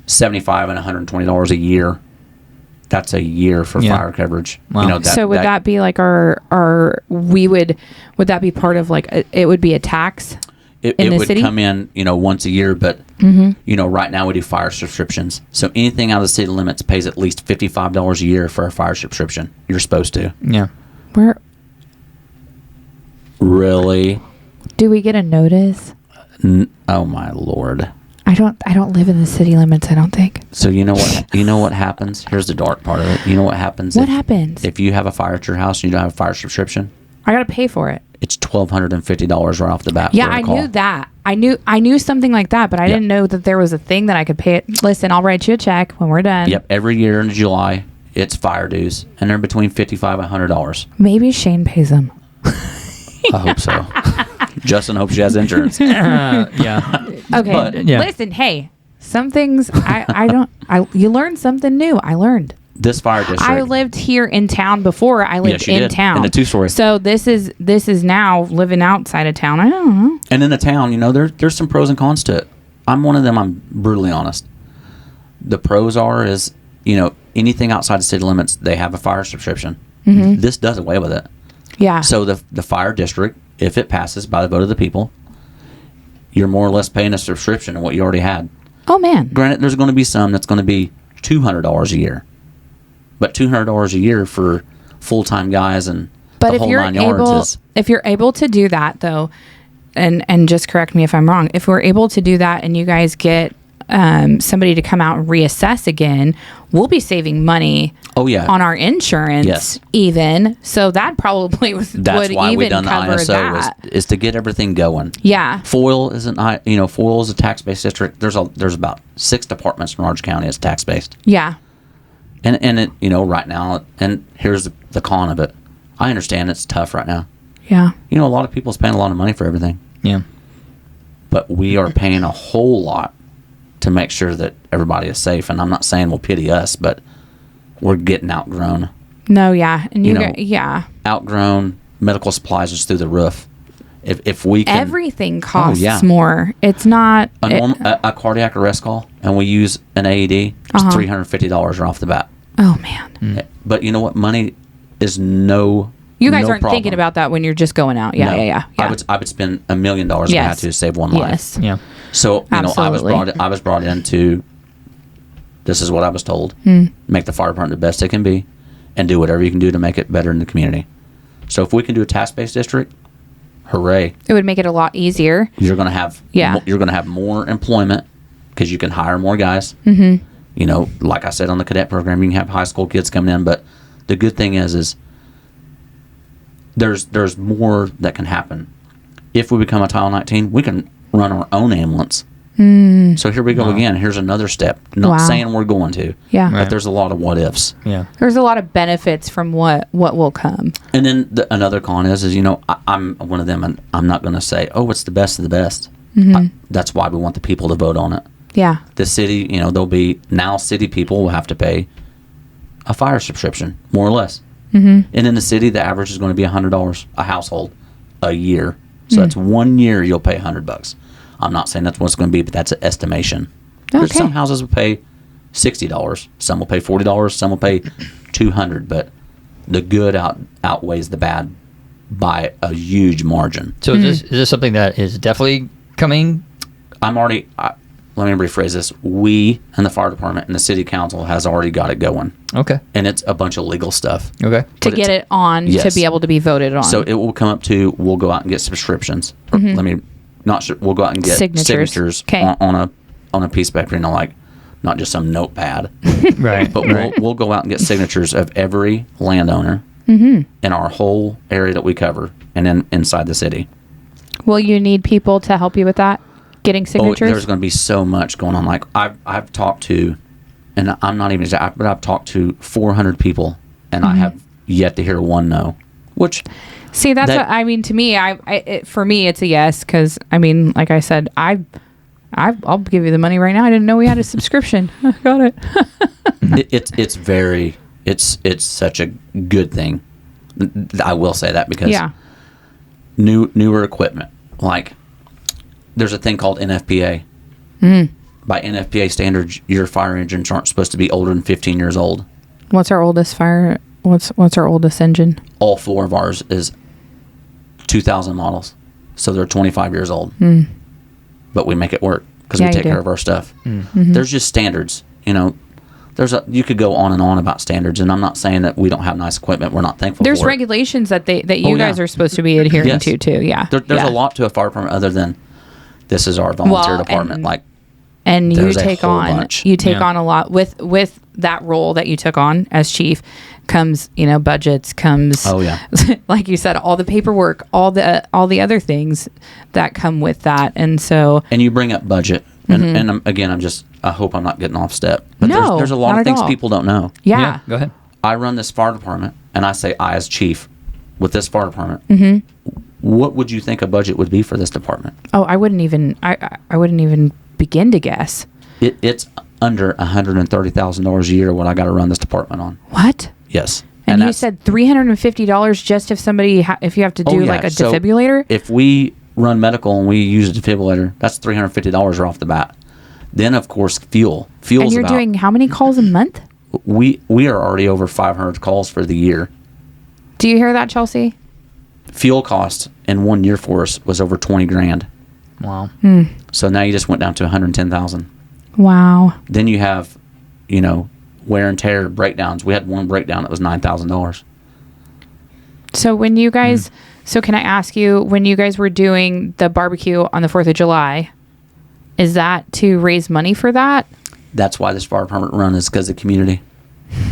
$75 and $120 a year. That's a year for fire coverage. Wow. So would that be like would that be part of it would be a tax? it the would city? come in, once a year, but right now we do fire subscriptions. So anything out of the city limits pays at least $55 a year for a fire subscription. You're supposed to. Yeah. Where Really? do we get a notice? Oh my Lord. I don't live in the city limits, I don't think. So you know what happens? Here's the dark part of it. You know what happens? What happens? If you have a fire at your house and you don't have a fire subscription, I got to pay for it. it's $1,250 right off the bat. Yeah, for a I call. knew that. I knew something like that, but I didn't know that there was a thing that I could pay it. Listen, I'll write you a check when we're done. Yep, every year in July, it's fire dues, and they're between $55 and $100. Maybe Shane pays them. I hope so. Justin hopes she has insurance. Yeah. Okay. But- Yeah. Listen, hey, some things you learn something new. I learned. This fire district. I lived here in town before. I lived Yes, you in did. town. In the two-story. So this is now living outside of town. I don't know. And in the town, there's some pros and cons to it. I'm one of them. I'm brutally honest. The pros is, anything outside the city limits, they have a fire subscription. Mm-hmm. This does away with it. Yeah. So the fire district, if it passes by the vote of the people, you're more or less paying a subscription of what you already had. Oh man. Granted, there's going to be some that's going to be $200 a year, but $200 a year for full-time guys and But the if whole you're 9 yards able, is. if you're able to do that though, and just correct me if I'm wrong, if we're able to do that and you guys get somebody to come out and reassess again, we'll be saving money. Oh yeah. On our insurance, Yes. even so that probably That's would why even we done the cover ISO that. is to get everything going. Yeah. Foil isn't, Foil is a tax-based district. There's about 6 departments in Orange County that's tax-based. Yeah. And it, right now, and here's the con of it. I understand it's tough right now. Yeah. A lot of people spend a lot of money for everything, Yeah. but we are paying a whole lot to make sure that everybody is safe. And I'm not saying we'll pity us, but we're getting outgrown. No. Yeah. And You know, yeah. Outgrown. Medical supplies is through the roof. If we can, Everything costs yeah. more. It's not a cardiac arrest call, and we use an AED, it's $350 right off the bat. Oh man. But you know what? Money is no. You guys no aren't problem. thinking about that when you're just going out. Yeah. No. Yeah. I would spend $1 million if I had to save one life. Yes. Yeah. So I was Absolutely. brought into. This is what I was told. Make the fire department the best it can be, and do whatever you can do to make it better in the community. So if we can do a task-based district, hooray! It would make it a lot easier. You're going to have you're going to have more employment because you can hire more guys. Mm-hmm. Like I said on the cadet program, you can have high school kids coming in. But the good thing is there's more that can happen. If we become a Title 19, we can run our own ambulance. So here we go again. Here's another step. Not saying we're going to. Yeah. But there's a lot of what ifs. Yeah. There's a lot of benefits from what will come. And then another con is I'm one of them, and I'm not going to say, oh, it's the best of the best. That's why we want the people to vote on it. Yeah. The city, there'll be now city people will have to pay a fire subscription, more or less. And in the city, the average is going to be $100 a household a year. So that's 1 year you'll pay $100. I'm not saying that's what it's going to be, but that's an estimation. Okay. Some houses will pay $60. Some will pay $40. Some will pay $200. But the good outweighs the bad by a huge margin. So is this something that is definitely coming? Let me rephrase this. We and the fire department and the city council has already got it going. Okay. And it's a bunch of legal stuff. Okay. To get it on, Yes. to be able to be voted on. So it will come up to, we'll go out and get subscriptions. Or we'll go out and get signatures Okay. on a piece of paper, not just some notepad. Right. But we'll go out and get signatures of every landowner in our whole area that we cover and then inside the city. Will you need people to help you with that? Getting signatures? Oh, there's going to be so much going on. Like I've talked to, and I'm not even exact, but I've talked to 400 people, and I have yet to hear one no. Which, see, that's what I mean. To me, for me, it's a yes because like I said, I'll give you the money right now. I didn't know we had a subscription. I got it. it's such a good thing. I will say that because Yeah. newer equipment, like there's a thing called NFPA. By NFPA standards, your fire engines aren't supposed to be older than 15 years old. What's our oldest fire? What's our oldest engine? All 4 of ours is 2000 models. so they're 25 years old. But we make it work because Yeah, we you take do. care of our stuff. There's just standards, you know. You could go on and on about standards, and I'm not saying that we don't have nice equipment. We're not thankful There's for it. regulations that you Oh, guys yeah. are supposed to be adhering Yes. to too. Yeah. There's Yeah. a lot to a fire department other than this is our volunteer Well, department. And you There's a take whole on bunch. a lot with that role that you took on as chief comes, budgets, comes Oh, yeah. like you said, all the paperwork, all the other things that come with that. And so And you bring up budget, and again, I hope I'm not getting off step. But No, there's a lot not of at things all. people don't know. yeah. Go ahead. I run this fire department, and I say I as chief with this fire department. What would you think a budget would be for this department? Oh, I wouldn't even begin to guess. It's under $130,000 a year what I got to run this department on. What? Yes. And you that's- said $350 just if somebody if you have to do Oh, yeah. like a So defibrillator? if we run medical and we use a defibrillator, that's $350 right off the bat. Then of course fuel. And you're doing how many calls a month? we are already over 500 calls for the year. Do you hear that, Chelsea? Fuel cost in 1 year for us was over 20 grand. Wow. So now you just went down to 110,000. Wow. Then you have, wear and tear breakdowns. We had one breakdown that was $9,000. So when you guys, so can I ask you, when you guys were doing the barbecue on the 4th of July, is that to raise money for that? That's why this fire department run is because of the community.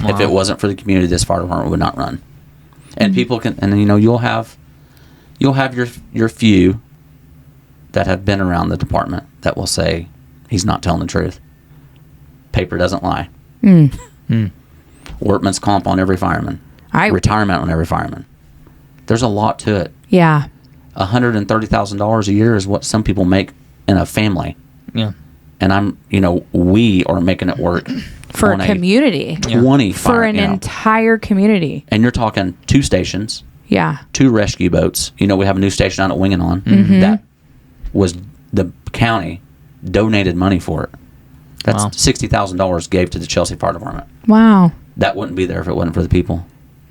If it wasn't for the community, this fire department would not run. And people can, and you'll have your few that have been around the department that will say he's not telling the truth. Paper doesn't lie. Workman's comp on every fireman. Retirement on every fireman. There's a lot to it. Yeah. $130,000 a year is what some people make in a family. Yeah. And we are making it work For on a community. 20 For fire, an entire community. and you're talking 2 stations, Yeah. 2 rescue boats. We have a new station down at Winganon that was the county donated money for it. That's Wow. $60,000 gave to the Chelsea Fire Department. Wow. That wouldn't be there if it wasn't for the people.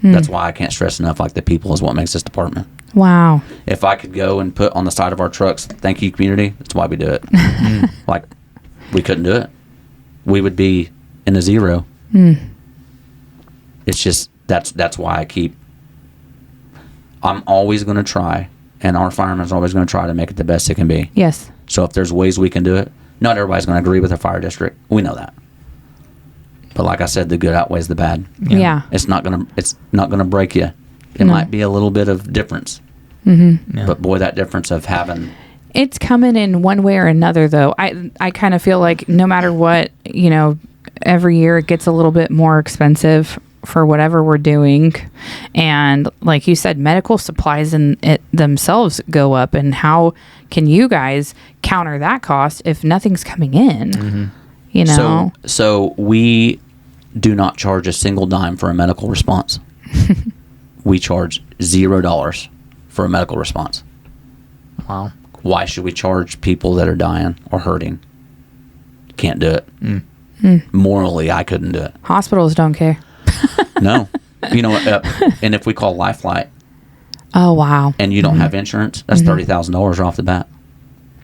That's why I can't stress enough, the people is what makes this department. Wow. If I could go and put on the side of our trucks, thank you, community, that's why we do it. We couldn't do it. We would be in the zero. It's just, that's why I'm always going to try, and our firemen are always going to try to make it the best it can be. Yes. So if there's ways we can do it, not everybody's going to agree with the fire district. We know that. But like I said, the good outweighs the bad. Yeah. It's not gonna break you. It No. might be a little bit of difference. Yeah. But boy, that difference of having It's coming in one way or another, though. I kind of feel like no matter what, every year it gets a little bit more expensive for whatever we're doing. And like you said, medical supplies and it themselves go up. And how can you guys counter that cost if nothing's coming in? So we do not charge a single dime for a medical response. We charge $0 for a medical response. Wow. Why should we charge people that are dying or hurting? Can't do it. Morally, I couldn't do it. Hospitals don't care. No. And if we call Lifeline Oh, wow. and you don't have insurance, that's $30,000 off the bat.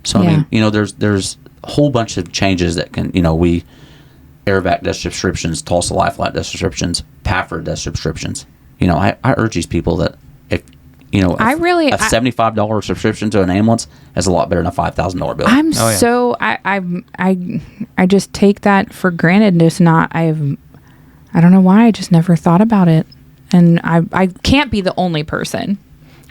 So, Yeah. there's a whole bunch of changes that can, we AirVac does subscriptions, Tulsa Lifeline does subscriptions, Pafford does subscriptions. I urge these people that if a $75 subscription to an ambulance is a lot better than a $5,000 bill. I'm Oh, yeah. so I just take that for granted. Just not I don't know why I just never thought about it, and I can't be the only person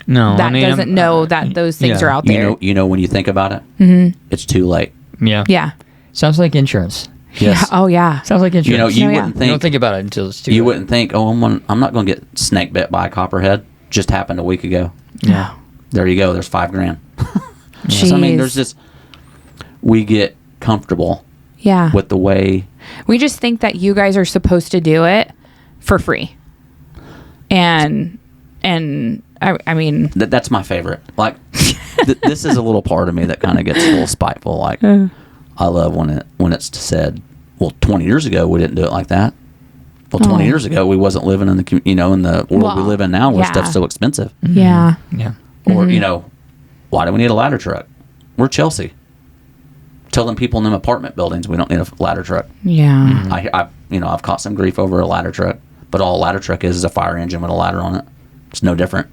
No. that doesn't know that those things are out there. When you think about it, it's too late. Yeah. Yeah. Sounds like insurance. Yes. Yeah. Oh yeah. Sounds like insurance. You Oh, yeah. wouldn't You don't think think about it until it's too you late. wouldn't think, I'm not going to get snake bit by a copperhead. Just happened a week ago. Yeah. There you go. There's $5,000. Jeez. So, there's just we get comfortable Yeah. with the way. We just think that you guys are supposed to do it for free. And I mean, That's my favorite. This is a little part of me that kind of gets a little spiteful. I love when it's said, well, 20 years ago we didn't do it like that. Well, 20 years ago we wasn't living in the in the world we live in now where yeah. stuff's so expensive. yeah. Yeah. Or why do we need a ladder truck? We're Chelsea. Tell them people in them apartment buildings we don't need a ladder truck. Yeah. I've caught some grief over a ladder truck, but all a ladder truck is a fire engine with a ladder on it. It's no different.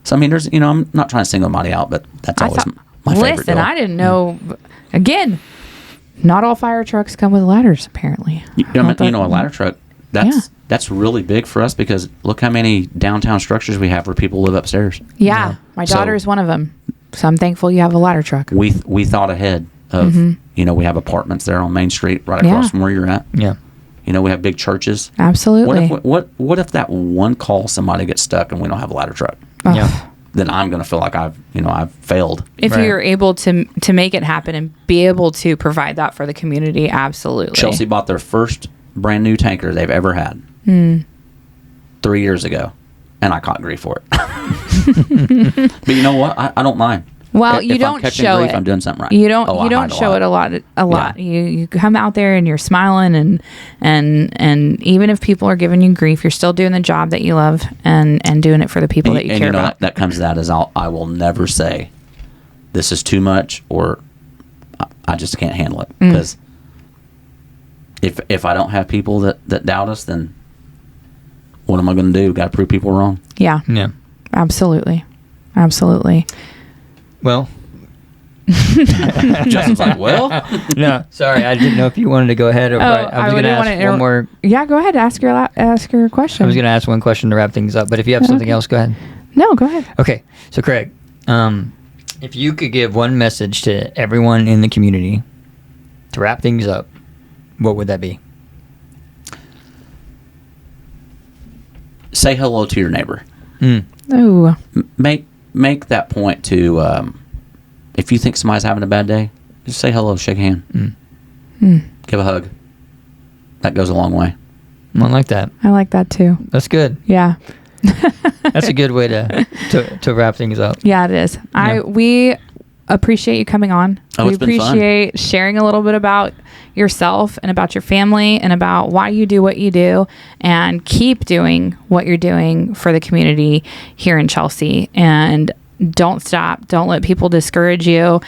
So I mean, there's I'm not trying to single anybody out, but that's always my favorite Listen, deal. I didn't know. Again, not all fire trucks come with ladders. Apparently, a ladder truck. That's really big for us because look how many downtown structures we have where people live upstairs. Yeah, my daughter is one of them. So I'm thankful you have a ladder truck. We thought ahead of we have apartments there on Main Street right across from where you're at. Yeah. We have big churches. Absolutely. What if that one call somebody gets stuck and we don't have a ladder truck? Yeah. Then I'm going to feel like I've failed. If you're able to make it happen and be able to provide that for the community, absolutely. Chelsea bought their first brand new tanker they've ever had 3 years ago, and I caught grief for it. But you know what? I don't mind. Well, if you don't I'm catching show grief, it. I'm doing something right. You don't show it a lot. Yeah. You come out there and you're smiling and even if people are giving you grief, you're still doing the job that you love and doing it for the people that you care about. That comes to that is I will never say this is too much or I just can't handle it because if I don't have people that doubt us, then what am I going to do? Got to prove people wrong. Yeah. Yeah. Absolutely. Well, Justin's like, well, no, sorry, I didn't know if you wanted to go ahead. Or I was going to ask one more. Yeah, go ahead. Ask your question. I was going to ask one question to wrap things up, but if you have something else, go ahead. No, go ahead. Okay, so Craig, if you could give one message to everyone in the community to wrap things up, what would that be? say hello to your neighbor. Oh. Make that point to, if you think somebody's having a bad day, just say hello, shake a hand, give a hug. That goes a long way. I like that. I like that too. That's good. Yeah. That's a good way to wrap things up. Yeah, it is. Yeah. We appreciate you coming on. Oh, we it's been fun. appreciate sharing a little bit about yourself and about your family and about why you do what you do, and keep doing what you're doing for the community here in Chelsea. And don't stop. Don't let people discourage you.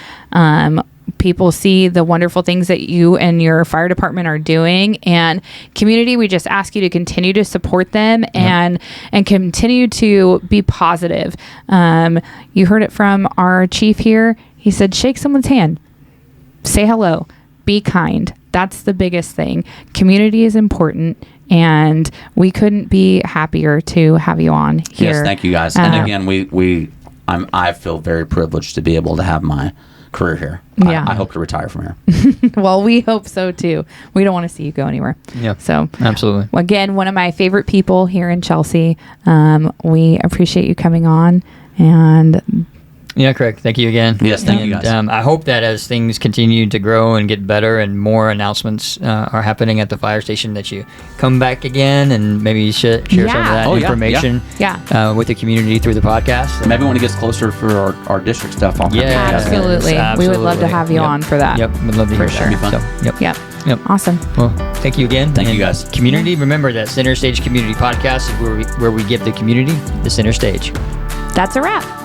People see the wonderful things that you and your fire department are doing, and community, we just ask you to continue to support them and continue to be positive. You heard it from our chief here. He said, shake someone's hand, say hello, be kind. That's the biggest thing. Community is important, and we couldn't be happier to have you on here. Yes, thank you guys. And again, I feel very privileged to be able to have my career here. Yeah. I hope to retire from here. Well, we hope so too. We don't want to see you go anywhere. Yeah. So Absolutely. again, one of my favorite people here in Chelsea. We appreciate you coming on, and Yeah, Craig, thank you again. Yes, thank you guys. I hope that as things continue to grow and get better and more announcements are happening at the fire station, that you come back again and maybe share some of that information with the community through the podcast. Maybe when it gets closer for our district stuff, I'll absolutely. We would love to have you on for that. Yep, we'd love to hear For that. sure. So, Yep. Awesome. Well, thank you again. Thank you And guys. Community, remember that Center Stage Community Podcast is where we give the community the center stage. That's a wrap.